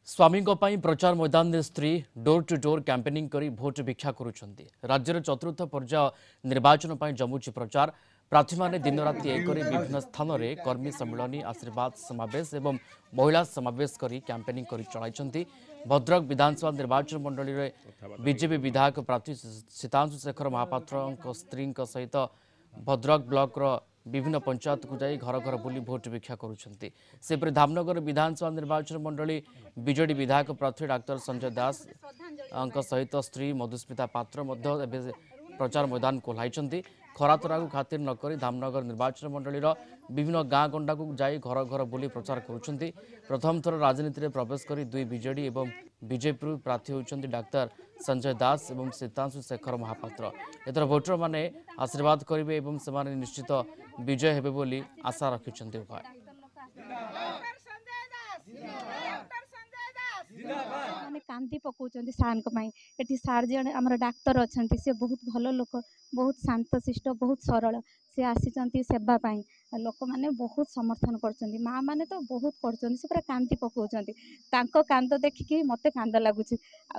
स्वामी प्रचार मैदान में स्त्री डोर टू डोर कैंपेनिंग करी भोट भिक्षा करुछंती। राज्यर चतुर्थ पर्याय निर्वाचन पर जमुची प्रचार। प्रार्थी माने दिन राति एक विभिन्न स्थान में कर्मी सम्मिलन आशीर्वाद समावेश एवं महिला समावेश करी कैंपेनिंग करी चलाइछंती। भद्रक विधानसभा निर्वाचन मंडली रे बीजेपी विधायक प्रार्थी सीतांशु शेखर महापात्र स्त्री सहित भद्रक ब्लॉक रो विभिन्न पंचायत को जाई घर घर बुली भोट भिक्षा करुछंती। सेपरि धामनगर विधानसभा निर्वाचन मंडली बीजेडी विधायक प्रार्थी डाक्टर संजय दास सहित स्त्री मधुस्मिता पात्र प्रचार मैदान को ओह्लाइछंती। खरा तरा को खातिर नकरी धामनगर निर्वाचन मंडलीर विभिन्न गाँ गंडा को जाई घर घर बुली प्रचार करुछंती। प्रथम थर राजनीति में प्रवेश करी दुई बीजेडी एवं बीजेपी प्रार्थी होती डाक्टर संजय दास एवं सीतांशु शेखर महापात्र। एथर भोटर माने आशीर्वाद करेंगे एवं से निश्चित विजय हेबे बोली आशा रखिछंती उभय। माने कांदी पकाउछंती सार एटी सार जन आमर डाक्तर अच्छा सी बहुत भल लोक बहुत शांतशिष्ट बहुत सरल सी आसी सेवा पाई लोक मैंने बहुत समर्थन कर माँ मैंने तो बहुत कर पूरा कांदी पकाउछंती कांद देखिकी मत कांद लगुच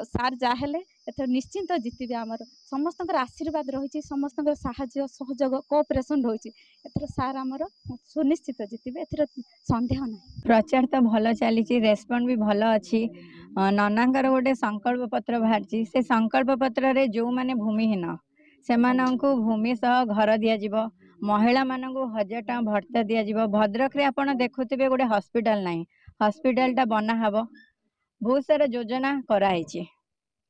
सार जहाँ एथर निश्चिंत जितबे आमर समस्त आशीर्वाद रही समस्त साहाय्य सहयोग कोऑपरेशन रही एथर सार आमर सुनिश्चित जितबे एथर संदेह ना। प्रचार तो भल चली रेस्पॉन्ड भी भल अच्छी ननांकर गोटे संकल्प पत्र बाहरी से संकल्प पत्र रे जो माने भूमिहीन से भूमि सह घर दिज्व महिला मानक 1000 टଙ୍କା भत्ता दिज्व। भद्रक रे आपण देखुथिबे गोटे हॉस्पिटल नाही हॉस्पिटल बना हब बहुत सारा योजना कराई।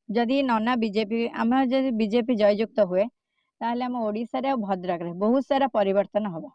जदि नना बीजेपी आम जदि बीजेपी जययुक्त हुए ताहले आम ओडिशा रे भद्रक रे बहुत सारा परिवर्तन हब।